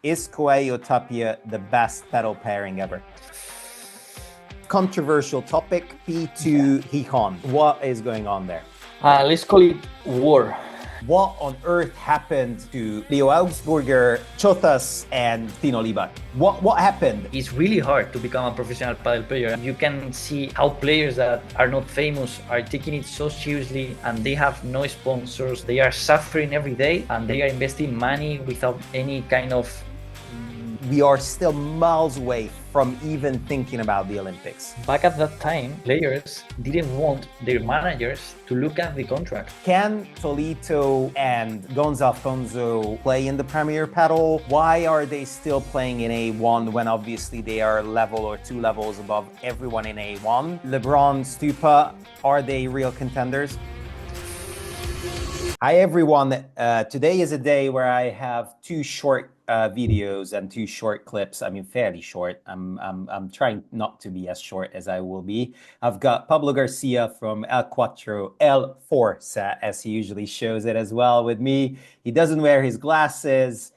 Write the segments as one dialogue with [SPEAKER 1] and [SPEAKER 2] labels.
[SPEAKER 1] Is Coello-Tapia the best pedal pairing ever? Controversial topic, P2 Gijon. What is going on there?
[SPEAKER 2] Let's call it war.
[SPEAKER 1] What on earth happened to Leo Augsburger, Chozas and Libaak? What happened?
[SPEAKER 2] It's really hard to become a professional padel player. You can see how players that are not famous are taking it so seriously, and they have no sponsors. They are suffering every day, and they are investing money without any kind of...
[SPEAKER 1] We are still miles away from even thinking about the Olympics.
[SPEAKER 2] Back at that time, players didn't want their managers to look at the contract.
[SPEAKER 1] Can Tolito and Gonzalfonso play in the Premier Padel? Why are they still playing in A1 when obviously they are a level or two levels above everyone in A1? LeBron, Stupa, are they real contenders? Hi everyone, today is a day where I have two short videos and two short clips. I mean, fairly short. I'm trying not to be as short as I will be. I've got Pablo Garcia from EL4SET, as he usually shows it as well with me. He doesn't wear his glasses.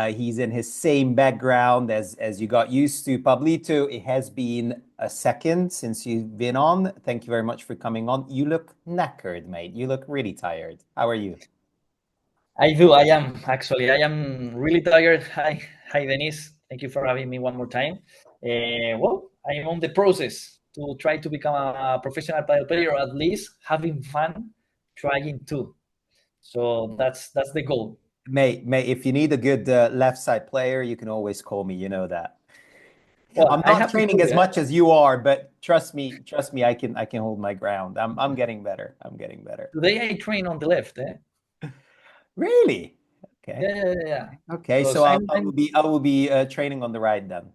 [SPEAKER 1] He's in his same background as you got used to. Pablito, it has been a second since you've been on. Thank you very much for coming on. You look knackered, mate. You look really tired. How are you?
[SPEAKER 2] I am really tired. Hi, Denise. Thank you for having me one more time. Well, I am on the process to try to become a professional padel player, or at least having fun trying to. So that's the goal.
[SPEAKER 1] Mate, if you need a good left side player, you can always call me. You know that. Well, I'm not training as much as you are, but trust me, I can hold my ground. I'm getting better.
[SPEAKER 2] Today I train on the left.
[SPEAKER 1] Really? Okay.
[SPEAKER 2] Yeah.
[SPEAKER 1] Okay, so I will be training on the right then.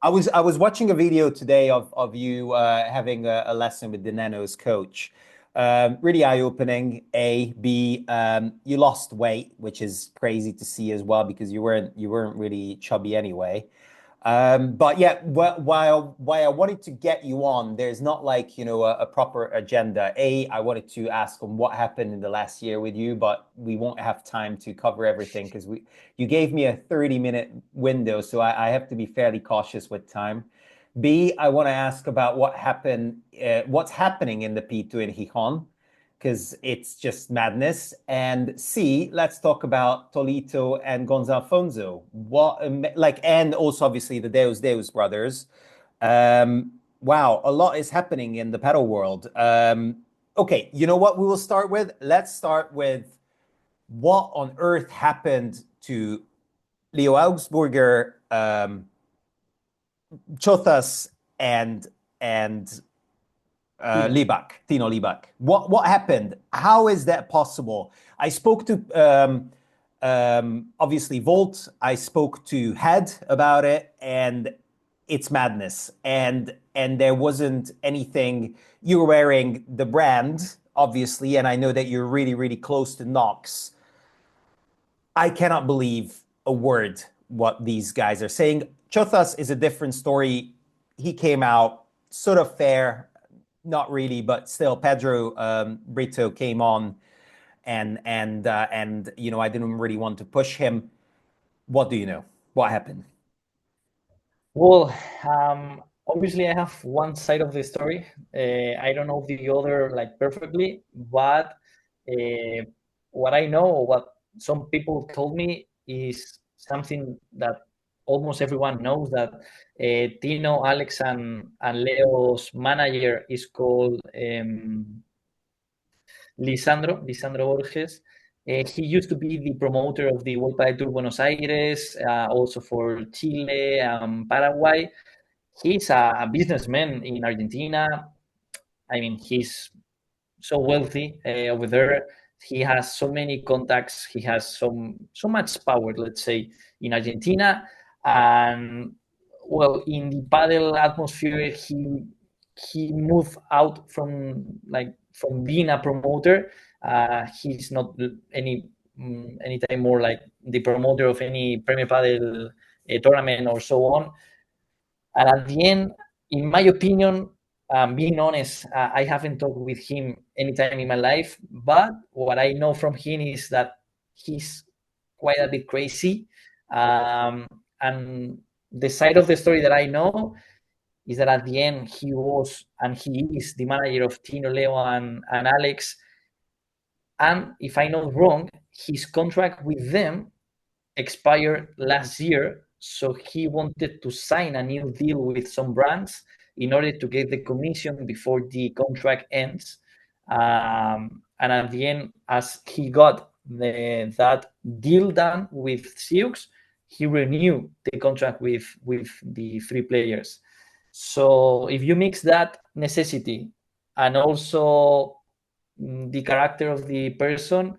[SPEAKER 1] I was watching a video today of you having a lesson with the Nano's coach. Really eye-opening. B, you lost weight, which is crazy to see as well because you weren't really chubby anyway. But yeah, why I wanted to get you on, there's not like, you know, a proper agenda. I wanted to ask on what happened in the last year with you, but we won't have time to cover everything because you gave me a 30-minute window, so I have to be fairly cautious with time. B, I want to ask about what's happening in the P2 in Gijon, because it's just madness. And C, let's talk about Tolito and Gonzalfonso. And also obviously the Deus brothers. Wow, a lot is happening in the pedal world. Okay, you know what we will start with? Let's start with what on earth happened to Leo Augsburger, Chozas and Libaak, Tino Libaak. What happened? How is that possible? I spoke to obviously Volt. I spoke to Head about it, and it's madness. And there wasn't anything. You were wearing the brand, obviously, and I know that you're really, really close to Knox. I cannot believe a word what these guys are saying. Chozas is a different story. He came out sort of fair. Not really, but still, Pedro Brito came on, and you know, I didn't really want to push him. What do you know? What happened?
[SPEAKER 2] Well, obviously, I have one side of the story. I don't know the other like perfectly, but what I know, what some people told me, is something that almost everyone knows, that Tino, Alex, and Leo's manager is called Lisandro Borges. He used to be the promoter of the World Padel Tour Buenos Aires, also for Chile and Paraguay. He's a businessman in Argentina. I mean, he's so wealthy over there. He has so many contacts. He has so much power, let's say, in Argentina. And well, in the padel atmosphere, he moved out from being a promoter. He's not anytime more like the promoter of any Premier Padel tournament or so on. And at the end, in my opinion, being honest, I haven't talked with him anytime in my life, but what I know from him is that he's quite a bit crazy, And the side of the story that I know is that at the end he was and he is the manager of Tino, Leo, and Alex. And if I'm not wrong, his contract with them expired last year, so he wanted to sign a new deal with some brands in order to get the commission before the contract ends. And at the end, as he got that deal done with Siux, he renewed the contract with the 3 players. So if you mix that necessity and also the character of the person,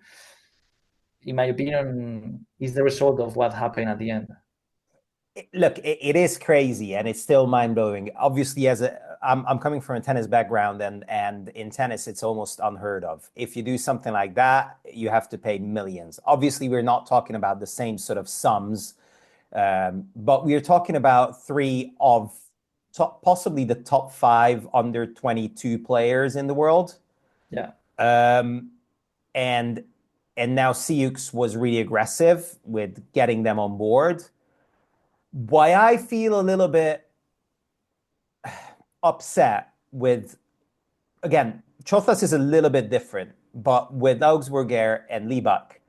[SPEAKER 2] in my opinion, is the result of what happened at the end.
[SPEAKER 1] Look, it is crazy and it's still mind-blowing. Obviously, I'm coming from a tennis background, and in tennis it's almost unheard of. If you do something like that, you have to pay millions. Obviously, we're not talking about the same sort of sums, but we're talking about 3 of possibly the top 5 under 22 players in the world.
[SPEAKER 2] Yeah.
[SPEAKER 1] And now Siux was really aggressive with getting them on board. Why I feel a little bit upset with, again, Chozas is a little bit different, but with Augsburger and Libaak,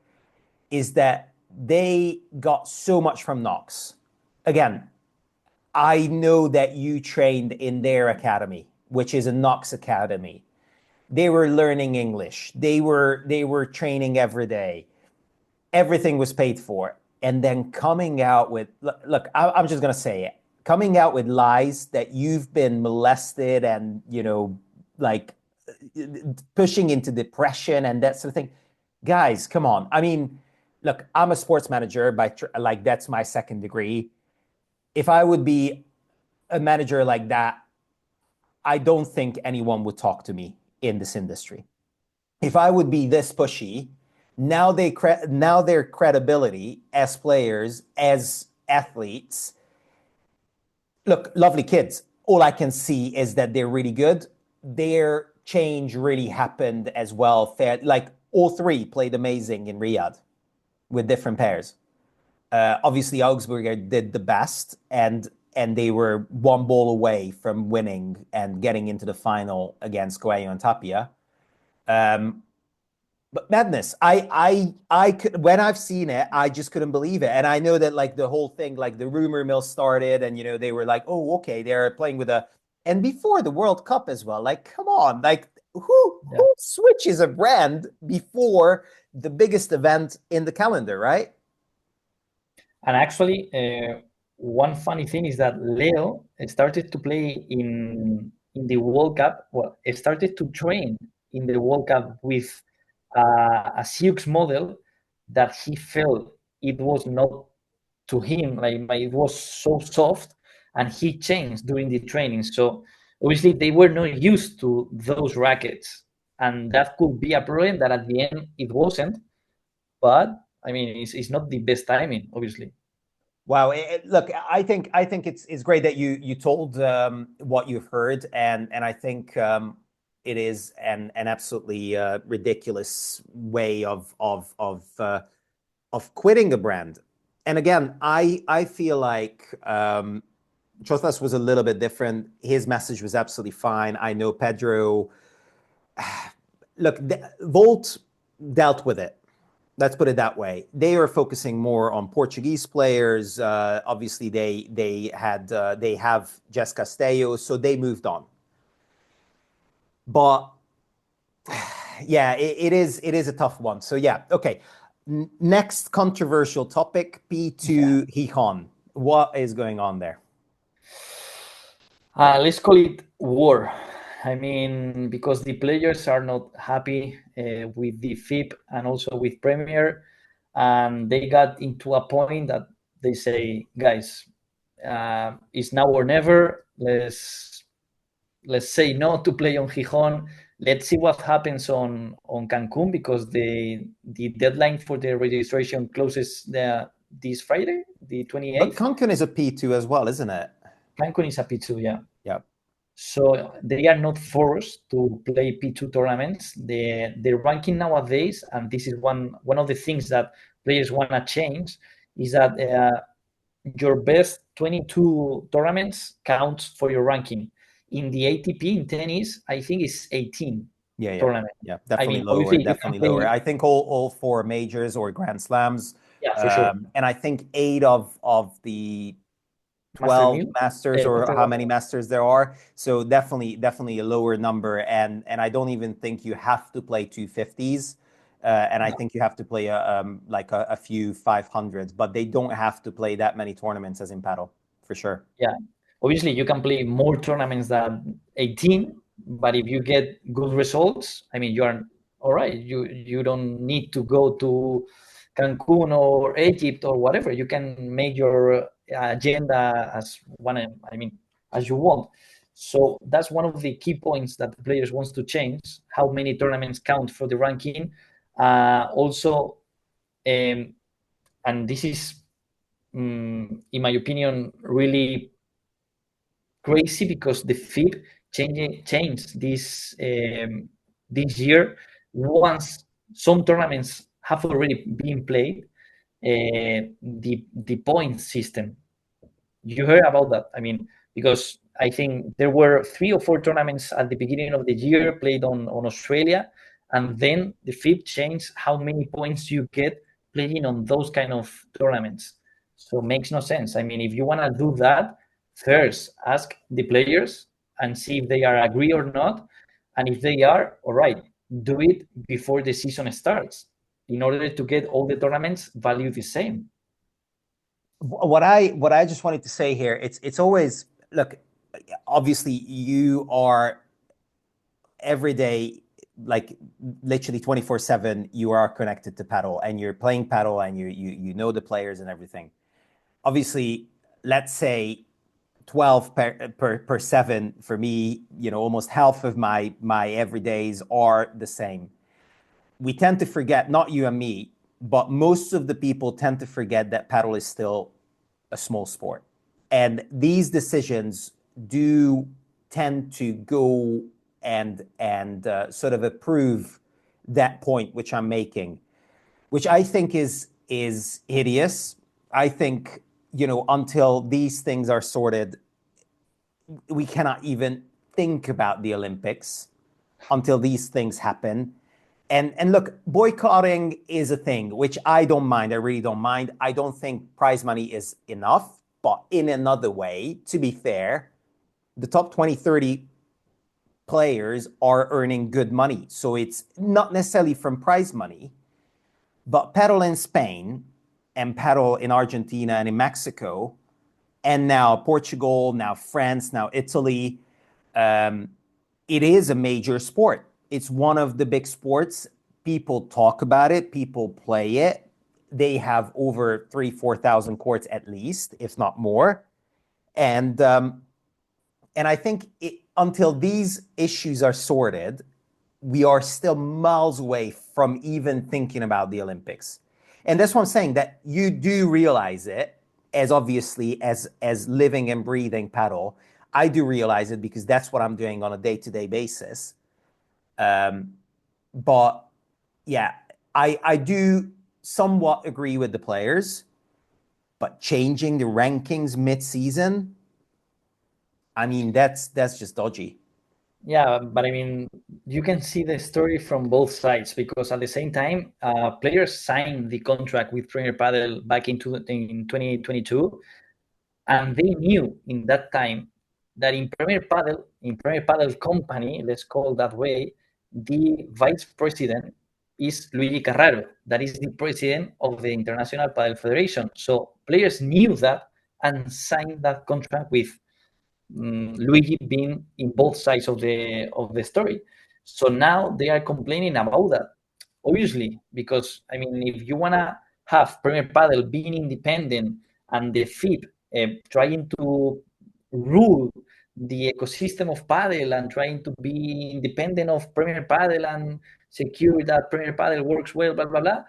[SPEAKER 1] is that they got so much from Knox. Again, I know that you trained in their academy, which is a Knox academy. They were learning English. They were training every day. Everything was paid for. And then coming out with, look, I'm just going to say it, coming out with lies that you've been molested and, like pushing into depression and that sort of thing. Guys, come on. I mean, look, I'm a sports manager like that's my 2nd degree. If I would be a manager like that, I don't think anyone would talk to me in this industry. If I would be this pushy, now their credibility as players, as athletes. Look, lovely kids. All I can see is that they're really good. Their change really happened as well. Like all 3 played amazing in Riyadh with different pairs. Obviously, Augsburger did the best, and they were 1 ball away from winning and getting into the final against Coello-Tapia. But madness. I could, when I've seen it, I just couldn't believe it. And I know that like the whole thing, like the rumor mill started, and they were like, oh, okay, they're playing with and before the World Cup as well. Like, come on, like who switches a brand before the biggest event in the calendar, right?
[SPEAKER 2] And actually, one funny thing is that Leo started to play in the World Cup. Well, started to train in the World Cup with a Siux model that he felt it was not to him, like it was so soft, and he changed during the training. So obviously they were not used to those rackets, and that could be a problem that at the end it wasn't. But I mean, it's not the best timing, obviously.
[SPEAKER 1] Wow. Look, I think it's great that you told what you've heard, and I think it is an absolutely ridiculous way of quitting a brand. And again, I feel like Chozas was a little bit different. His message was absolutely fine. I know Pedro. Look, Volt dealt with it. Let's put it that way. They are focusing more on Portuguese players. Obviously, they have Jess Castello, so they moved on. But yeah, it is a tough one. So yeah, okay. Next controversial topic: P2 Gijon. What is going on there?
[SPEAKER 2] Let's call it war. I mean, because the players are not happy with the FIP and also with Premier, and they got into a point that they say, guys, it's now or never. Let's say no to play on Gijon. Let's see what happens on Cancun, because the deadline for the registration closes this Friday, the 28th.
[SPEAKER 1] But Cancun is a P2 as well, isn't it?
[SPEAKER 2] Cancun is a P2, yeah.
[SPEAKER 1] Yeah.
[SPEAKER 2] So they are not forced to play P2 tournaments. The ranking nowadays, and this is one of the things that players want to change, is that your best 22 tournaments counts for your ranking. In the ATP in tennis, I think it's 18 tournaments.
[SPEAKER 1] Yeah, definitely lower. Definitely lower. I think all 4 majors or Grand Slams.
[SPEAKER 2] Yeah, for sure.
[SPEAKER 1] And I think 8 of the 12 masters or how many masters there are. So definitely a lower number. And I don't even think you have to play 250s. And I think you have to play like a few 500s, but they don't have to play that many tournaments as in paddle, for sure.
[SPEAKER 2] Yeah, obviously you can play more tournaments than 18, but if you get good results, I mean, you are all right. You don't need to go to Cancun or Egypt or whatever. You can make your agenda as as you want. So that's one of the key points that the players wants to change, how many tournaments count for the ranking. Also, and this is, in my opinion, really crazy because the FIB changed this year. Once some tournaments have already been played, the point system. You heard about that? I mean, because I think there were 3 or 4 tournaments at the beginning of the year played on Australia, and then the FIB changed how many points you get playing on those kind of tournaments. So it makes no sense. I mean, if you want to do that, first ask the players and see if they are agree or not, and if they are, all right, do it before the season starts in order to get all the tournaments valued the same.
[SPEAKER 1] What I just wanted to say here, it's always, look, obviously you are every day, like literally 24/7, you are connected to paddle and you're playing paddle and you know the players and everything. Obviously, let's say 12 per 7 for me, almost half of my everydays are the same. We tend to forget, not you and me, but most of the people tend to forget that paddle is still a small sport. And these decisions do tend to go and sort of approve that point which I'm making, which I think is hideous. I think, until these things are sorted, we cannot even think about the Olympics until these things happen. And look, boycotting is a thing, which I don't mind. I really don't mind. I don't think prize money is enough, but in another way, to be fair, the top 20, 30 players are earning good money. So it's not necessarily from prize money, but paddle in Spain and paddle in Argentina and in Mexico, and now Portugal, now France, now Italy, it is a major sport. It's one of the big sports. People talk about it. People play it. They have over 3,000-4,000 courts at least, if not more. And I think until these issues are sorted, we are still miles away from even thinking about the Olympics. And that's what I'm saying, that you do realize it, as obviously as living and breathing paddle. I do realize it because that's what I'm doing on a day-to-day basis. But yeah, I do somewhat agree with the players, but changing the rankings mid-season, I mean, that's just dodgy.
[SPEAKER 2] Yeah, but I mean, you can see the story from both sides because at the same time, players signed the contract with Premier Padel back in 2022, and they knew in that time that in Premier Padel company, let's call it that way, the vice president is Luigi Carraro, that is the president of the International Padel Federation. So players knew that and signed that contract with Luigi being in both sides of the story. So now they are complaining about that, obviously, because I mean, if you wanna have Premier Padel being independent and the FIB trying to rule the ecosystem of Padel and trying to be independent of Premier Padel and secure that Premier Padel works well, blah blah blah.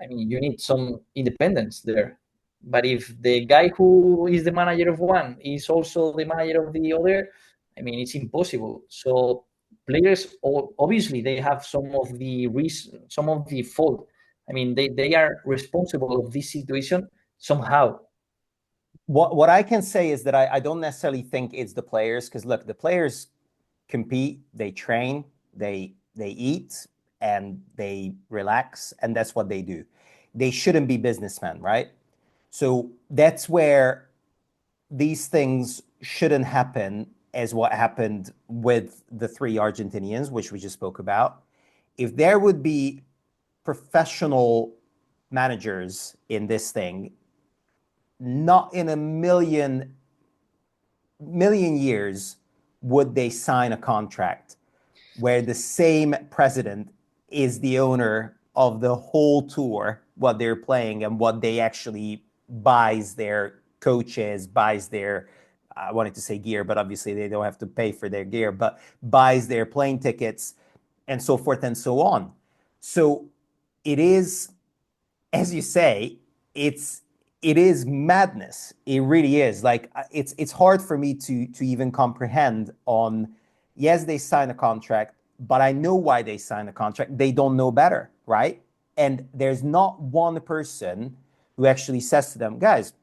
[SPEAKER 2] I mean, you need some independence there. But if the guy who is the manager of one is also the manager of the other, I mean, it's impossible. So players, obviously, they have some of the fault I mean, they are responsible of this situation somehow.
[SPEAKER 1] What I can say is that I don't necessarily think it's the players, because look, the players compete, they train, they eat, and they relax, and that's what they do. They shouldn't be businessmen, right? So that's where these things shouldn't happen, as what happened with the three Argentinians, which we just spoke about. If there would be professional managers in this thing, not in a million years would they sign a contract where the same president is the owner of the whole tour, what they're playing, and what they actually buys their coaches, buys their, I wanted to say gear, but obviously they don't have to pay for their gear, but buys their plane tickets and so forth and so on. So it is, as you say, it is madness. It really is. Like it's hard for me to even comprehend on, yes, they sign a contract, but I know why they sign a contract. They don't know better, right? And there's not one person who actually says to them, guys,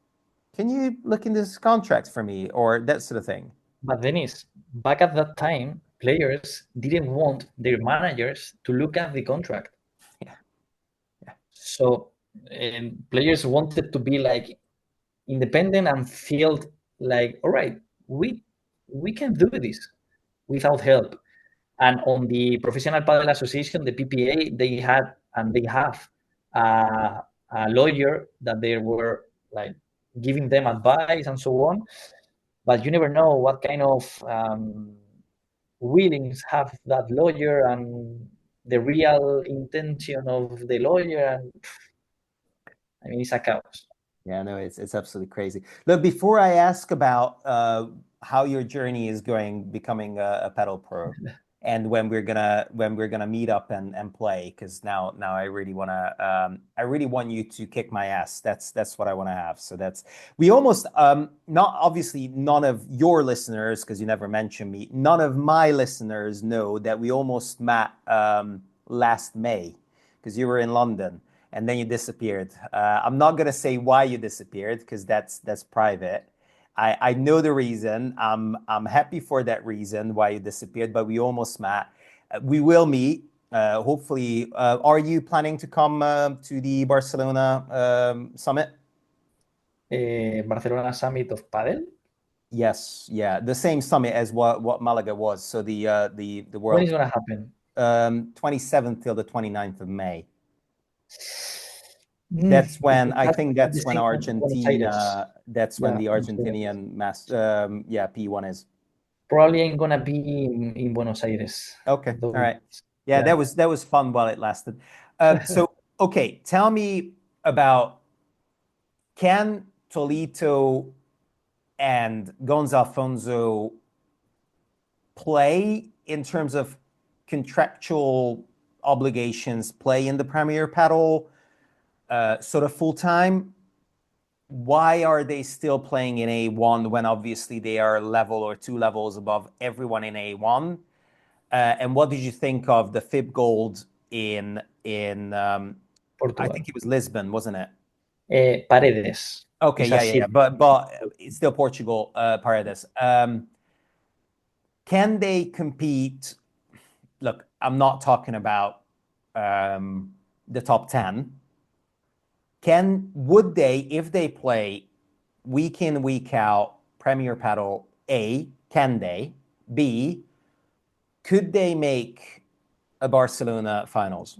[SPEAKER 1] can you look in this contract for me, or that sort of thing.
[SPEAKER 2] But Dennis, back at that time, players didn't want their managers to look at the contract.
[SPEAKER 1] Yeah. Yeah.
[SPEAKER 2] So players wanted to be like independent and feel like, all right, we can do this without help. And on the Professional Padel Association, the PPA, they had and they have a lawyer that they were like giving them advice and so on. But you never know what kind of willings have that lawyer and the real intention of the lawyer. And I mean, it's a chaos.
[SPEAKER 1] Yeah, no, it's absolutely crazy. Look, before I ask about how your journey is going, becoming a pedal pro, and when we're gonna meet up and play, because now I really I really want you to kick my ass. That's what I want to have. So that's, we almost not, obviously none of your listeners, because you never mentioned me, none of my listeners know that we almost met last May, because you were in London and then you disappeared. I'm not gonna say why you disappeared, because that's private. I know the reason. I'm happy for that reason why you disappeared, but we almost met. We will meet. Hopefully, are you planning to come to the Barcelona summit?
[SPEAKER 2] Barcelona Summit of Padel.
[SPEAKER 1] Yes, yeah, the same summit as what Malaga was. So the
[SPEAKER 2] When
[SPEAKER 1] world,
[SPEAKER 2] is gonna happen?
[SPEAKER 1] 27th till the 29th of May. That's when, I think
[SPEAKER 2] At the
[SPEAKER 1] that's when
[SPEAKER 2] same time, Buenos Aires.
[SPEAKER 1] that's when
[SPEAKER 2] Yeah,
[SPEAKER 1] the
[SPEAKER 2] Buenos Aires.
[SPEAKER 1] Argentinian P1 is.
[SPEAKER 2] Probably I'm gonna be in Buenos Aires.
[SPEAKER 1] Okay, all right. Yeah,
[SPEAKER 2] Yeah.
[SPEAKER 1] that was fun while it lasted. So okay, tell me about, can Tolito and Gonza Alfonso play in terms of contractual obligations, play in the Premier Padel sort of full time? Why are they still playing in A1 when obviously they are a level or two levels above everyone in A1? And what did you think of the FIB Gold in I
[SPEAKER 2] Portugal.
[SPEAKER 1] think it was Lisbon, wasn't it?
[SPEAKER 2] Paredes.
[SPEAKER 1] Okay,
[SPEAKER 2] It's a
[SPEAKER 1] yeah,
[SPEAKER 2] city.
[SPEAKER 1] but it's still Portugal, Paredes. Can they compete? Look, I'm not talking about the top 10. Would they, if they play week in, week out, Premier Padel, A, can they? B, could they make a Barcelona finals?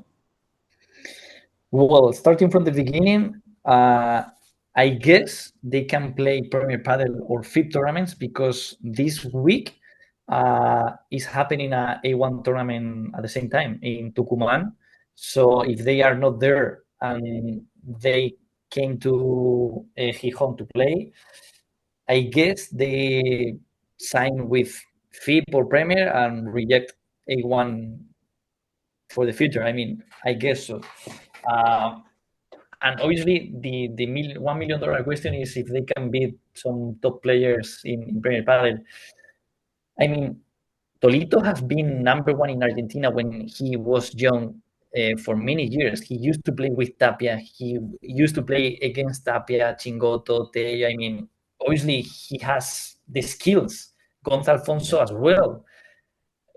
[SPEAKER 2] Well, starting from the beginning, I guess they can play Premier Padel or FIB tournaments because this week is happening a A1 tournament at the same time in Tucumán. So if they are not there and they came to Gijon to play, I guess they sign with FIB or Premier and reject A1 for the future. I mean, I guess so. Uh, and obviously, the $1 million question is if they can beat some top players in Premier Padel. I mean, Tolito has been number one in Argentina when he was young for many years. He used to play with Tapia. He used to play against Tapia, Chingoto, Teo. I mean, obviously he has the skills. Gonzalo Alfonso as well.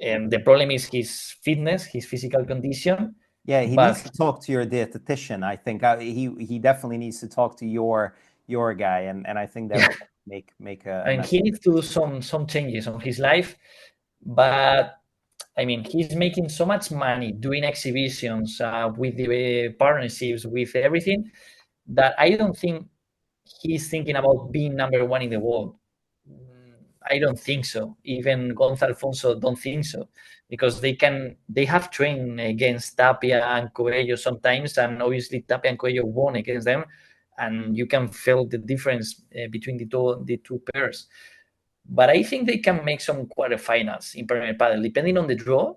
[SPEAKER 2] And the problem is his fitness, his physical condition.
[SPEAKER 1] Yeah, he needs to talk to your dietitian. I think he definitely needs to talk to your guy, and I think that would make a.
[SPEAKER 2] I mean, he needs to do some changes on his life, but I mean, he's making so much money doing exhibitions with the partnerships, with everything, that I don't think he's thinking about being number one in the world. I don't think so. Even Gonzalo Alfonso don't think so, because they have trained against Tapia and Coello sometimes, and obviously Tapia and Coello won against them, and you can feel the difference between the two pairs. But I think they can make some quarterfinals in Premier Padel, depending on the draw.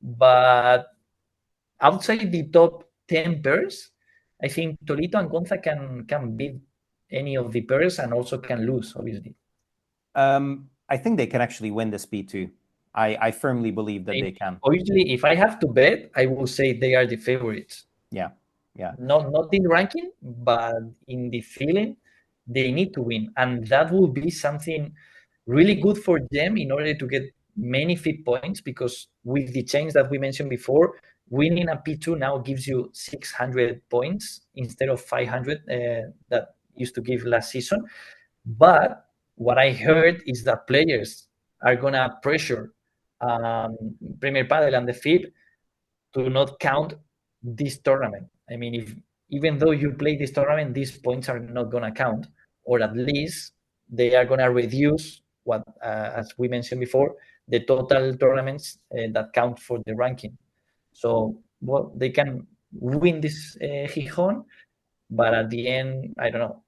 [SPEAKER 2] But outside the top 10 pairs, I think Tolito and Gonza can beat any of the pairs and also can lose, obviously.
[SPEAKER 1] I think they can actually win this P2. I firmly believe that they can.
[SPEAKER 2] Obviously, if I have to bet, I will say they are the favorites.
[SPEAKER 1] Yeah.
[SPEAKER 2] Not in the ranking, but in the feeling, they need to win. And that will be something really good for them in order to get many fit points, because with the change that we mentioned before, winning a P2 now gives you 600 points instead of 500 that used to give last season. But what I heard is that players are going to pressure Premier Padel and the FIB to not count this tournament. I mean, even though you play this tournament, these points are not going to count, or at least they are going to reduce what, as we mentioned before, the total tournaments that count for the ranking. So, well, they can win this Gijon, but at the end, I don't know.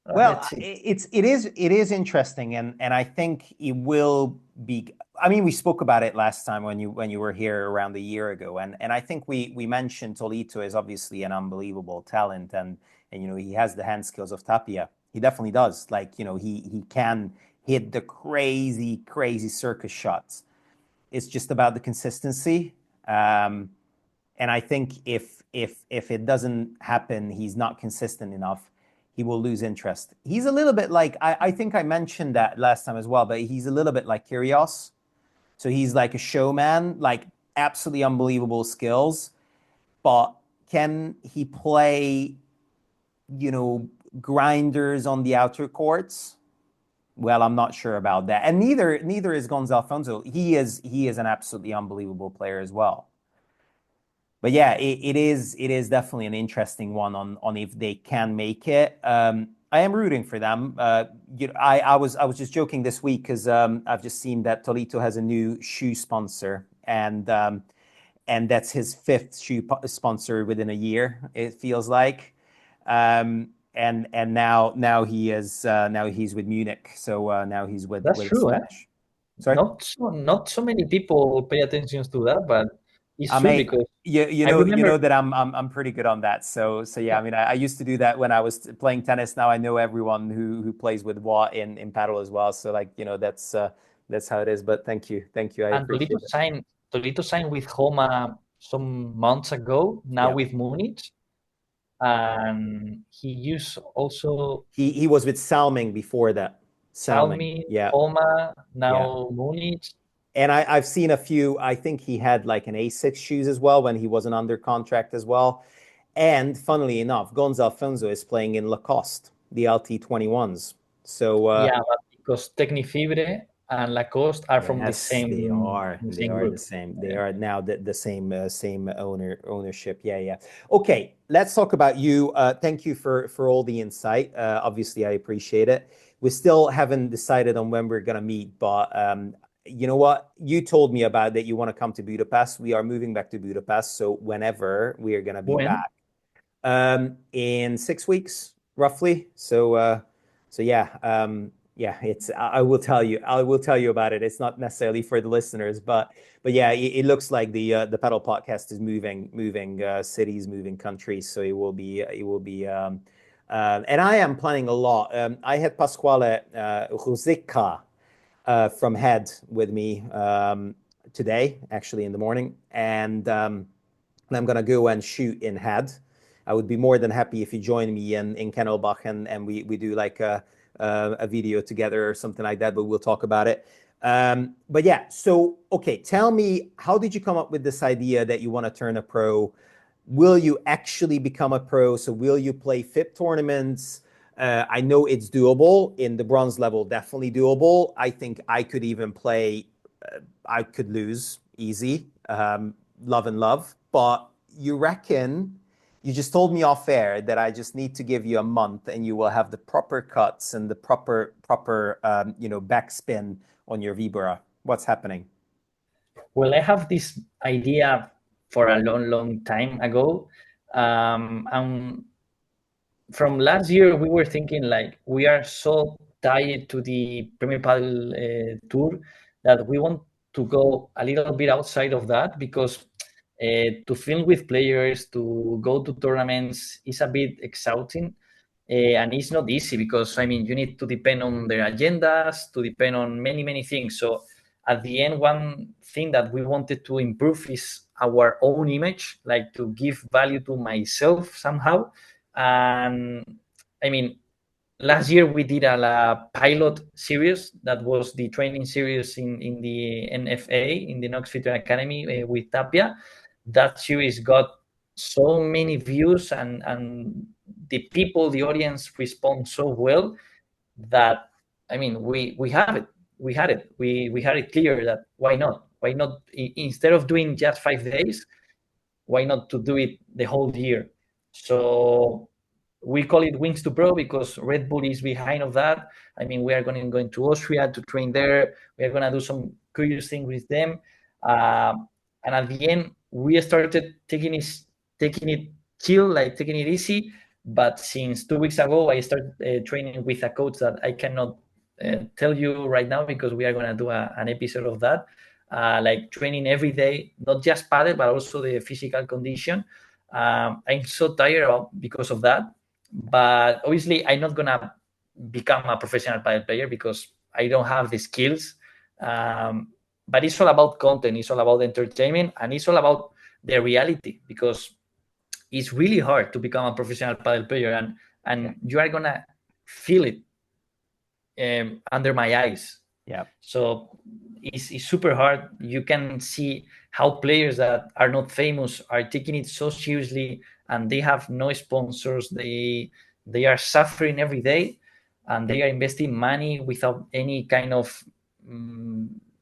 [SPEAKER 1] Well, it is interesting, and I think it will be. I mean, we spoke about it last time when you were here around a year ago, and I think we mentioned Tolito is obviously an unbelievable talent, and he has the hand skills of Tapia. He definitely does. Like he can hit the crazy circus shots. It's just about the consistency, and I think if it doesn't happen, he's not consistent enough. He will lose interest. He's a little bit like, I think I mentioned that last time as well, but he's a little bit like Kyrgios. So he's like a showman, like absolutely unbelievable skills. But can he play, grinders on the outer courts? Well, I'm not sure about that. And neither is Gonzalo Alfonso. He is an absolutely unbelievable player as well. But yeah, it is definitely an interesting one on if they can make it. I am rooting for them. I was just joking this week because I've just seen that Tolito has a new shoe sponsor, and that's his fifth shoe sponsor within a year. It feels like, and now he's with Munich. So now he's with.
[SPEAKER 2] That's true,
[SPEAKER 1] Smash. Sorry?
[SPEAKER 2] Not so many people pay attention to that, but it's true because
[SPEAKER 1] you know that I'm pretty good on that. So yeah, I mean I used to do that when I was playing tennis. Now I know everyone who plays with what in paddle as well. So that's how it is. But thank you. I appreciate it.
[SPEAKER 2] Tolito signed with Homa some months ago. Now with Munich, and he used also
[SPEAKER 1] he was with Salming before that.
[SPEAKER 2] Salming, Homa, now Munich.
[SPEAKER 1] And I've seen a few. I think he had like an A6 shoes as well when he wasn't under contract as well. And funnily enough, Gonzalo Alfonso is playing in Lacoste, the LT21s. So
[SPEAKER 2] but because Tecnifibre and Lacoste are from the same.
[SPEAKER 1] They are
[SPEAKER 2] group.
[SPEAKER 1] the same. They are now the same ownership. Yeah. Okay, let's talk about you. Thank you for all the insight. Obviously, I appreciate it. We still haven't decided on when we're gonna meet, but you know what? You told me about that you want to come to Budapest. We are moving back to Budapest, so whenever we are gonna be back, in 6 weeks roughly. So yeah. It's. I will tell you about it. It's not necessarily for the listeners, but yeah, it looks like the Padel podcast is moving cities, moving countries. So it will be. And I am planning a lot. I had Pasquale Ruzicka from Head with me today, actually in the morning, and and I'm gonna go and shoot in head. I would be more than happy if you join me in Kennelbach and we do like a video together or something like that, but we'll talk about it. But yeah, so okay, tell me, how did you come up with this idea that you want to turn a pro? Will you actually become a pro? So will you play FIP tournaments? I know it's doable in the bronze level, definitely doable. I think I could even play, I could lose easy, love and love. But you reckon, you just told me off air that I just need to give you a month and you will have the proper cuts and the proper backspin on your Vibra. What's happening?
[SPEAKER 2] Well, I have this idea for a long time ago. And from last year, we were thinking like we are so tied to the Premier Padel Tour that we want to go a little bit outside of that, because to film with players, to go to tournaments is a bit exhausting. And it's not easy because, I mean, you need to depend on their agendas, to depend on many things. So at the end, one thing that we wanted to improve is our own image, like to give value to myself somehow. And I mean, last year we did a pilot series that was the training series in the NFA, in the Knox Future Academy with Tapia. That series got so many views, and the people, the audience respond so well that, I mean, we have it. We had it. We had it clear that why not? Why not, instead of doing just 5 days, why not to do it the whole year? So we call it Wings to Pro because Red Bull is behind of that. I mean, we are going to Austria to train there. We are going to do some curious things with them. And at the end, we started taking it chill, like taking it easy. But since 2 weeks ago, I started training with a coach that I cannot tell you right now because we are going to do an episode of that. Like training every day, not just paddle, but also the physical condition. I'm so tired because of that. But obviously, I'm not going to become a professional paddle player because I don't have the skills. But it's all about content, it's all about entertainment, and it's all about the reality, because it's really hard to become a professional paddle player, and you are gonna feel it under my eyes.
[SPEAKER 1] Yeah.
[SPEAKER 2] So it's super hard. You can see how players that are not famous are taking it so seriously, and they have no sponsors. They are suffering every day, and they are investing money without any kind of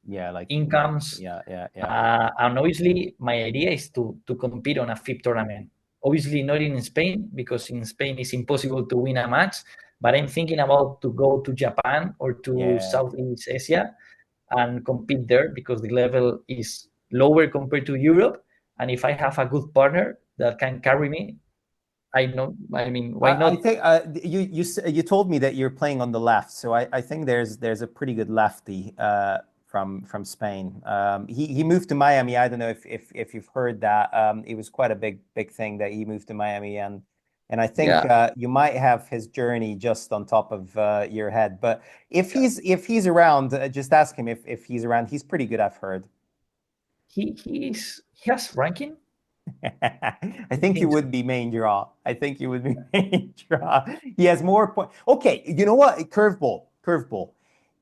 [SPEAKER 1] like
[SPEAKER 2] incomes. And obviously, my idea is to compete on a FIP tournament. Obviously, not in Spain, because in Spain it's impossible to win a match. But I'm thinking about to go to Japan or to Southeast Asia and compete there, because the level is lower compared to Europe. And if I have a good partner that can carry me, I know. I mean, why not?
[SPEAKER 1] I think you told me that you're playing on the left, so I think there's a pretty good lefty from Spain. He moved to Miami. I don't know if you've heard that. It was quite a big thing that he moved to Miami, and I think you might have his journey just on top of your head. But if he's around, just ask him if he's around. He's pretty good, I've heard.
[SPEAKER 2] He has ranking.
[SPEAKER 1] I think he would be main draw. I think he would be main draw. He has more points. Okay, you know what? Curveball.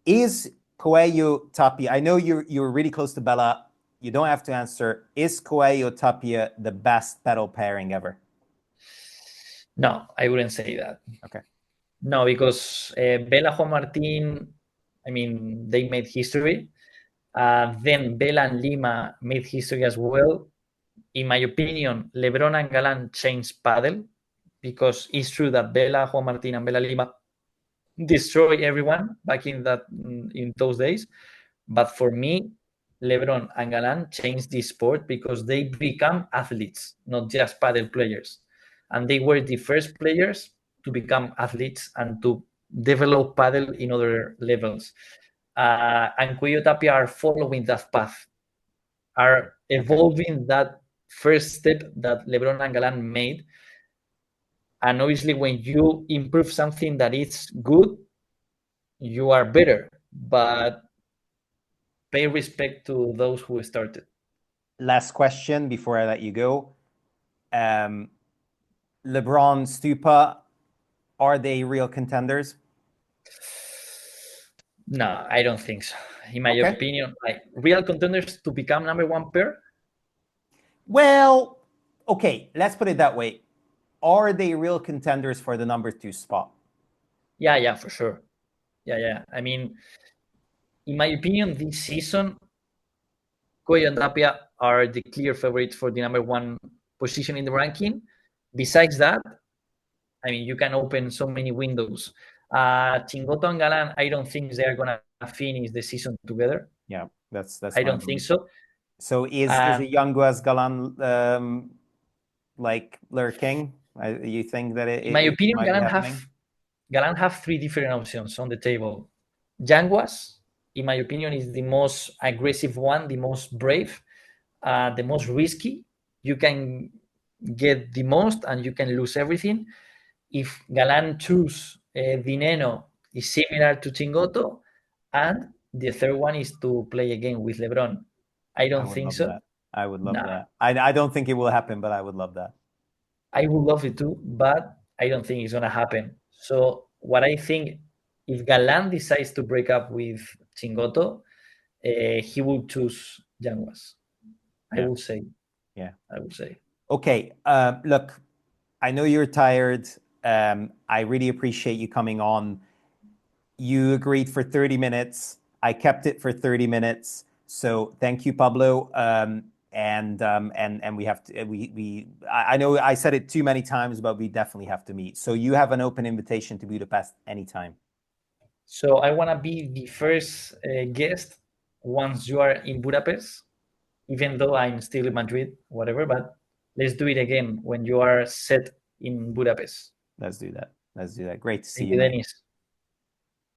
[SPEAKER 1] Is Coello-Tapia? I know you're really close to Bella. You don't have to answer. Is Coello-Tapia the best pedal pairing ever?
[SPEAKER 2] No, I wouldn't say that.
[SPEAKER 1] Okay.
[SPEAKER 2] No, because Bella, Juan Martin, I mean, they made history. Then Bella and Lima made history as well. In my opinion, Lebron and Galan changed paddle, because it's true that Bella, Juan Martin, and Bella Lima destroy everyone back in those days. But for me, Lebron and Galan changed the sport because they become athletes, not just paddle players. And they were the first players to become athletes and to develop paddle in other levels. And Coello-Tapia are following that path, are evolving that first step that Lebron and Galan made. And obviously, when you improve something that is good, you are better. But pay respect to those who started.
[SPEAKER 1] Last question before I let you go. LeBron, Stupa, are they real contenders?
[SPEAKER 2] No, I don't think so. In my
[SPEAKER 1] Okay.
[SPEAKER 2] opinion, like real contenders to become number one pair.
[SPEAKER 1] Well, okay, let's put it that way. Are they real contenders for the number 2 spot?
[SPEAKER 2] Yeah, for sure. Yeah. I mean, in my opinion, this season, Coello and Tapia are the clear favorites for the number one position in the ranking. Besides that, I mean, you can open so many windows. Chingoto and Galan, I don't think they are gonna finish the season together.
[SPEAKER 1] Yeah, that's
[SPEAKER 2] I
[SPEAKER 1] my
[SPEAKER 2] don't think
[SPEAKER 1] belief.
[SPEAKER 2] so.
[SPEAKER 1] So is a young Guas Galan like lurking? You think that
[SPEAKER 2] In my
[SPEAKER 1] it
[SPEAKER 2] opinion,
[SPEAKER 1] might be happening?
[SPEAKER 2] Galan have three different options on the table. Yanguas, in my opinion, is the most aggressive one, the most brave, the most risky. You can get the most and you can lose everything. If Galan choose Dineno, is similar to Chingoto, and the third one is to play again with LeBron. I don't
[SPEAKER 1] would
[SPEAKER 2] think
[SPEAKER 1] love
[SPEAKER 2] so.
[SPEAKER 1] that. I would love
[SPEAKER 2] Nah,
[SPEAKER 1] that. I don't think it will happen, but I would love that.
[SPEAKER 2] I would love it too, but I don't think it's gonna happen. So what I think, if Galan decides to break up with Chingoto, he will choose Yanguas. I
[SPEAKER 1] Yeah.
[SPEAKER 2] will say.
[SPEAKER 1] Yeah.
[SPEAKER 2] I will say.
[SPEAKER 1] Okay. Look, I know you're tired. I really appreciate you coming on. You agreed for 30 minutes. I kept it for 30 minutes. So thank you, Pablo. And we have to I know I said it too many times, but we definitely have to meet. So you have an open invitation to Budapest anytime.
[SPEAKER 2] So I want to be the first guest once you are in Budapest, even though I'm still in Madrid, whatever. But let's do it again when you are set in Budapest.
[SPEAKER 1] Let's do that. Let's do that. Great to see
[SPEAKER 2] Thank
[SPEAKER 1] you,
[SPEAKER 2] you,
[SPEAKER 1] man.
[SPEAKER 2] Dennis.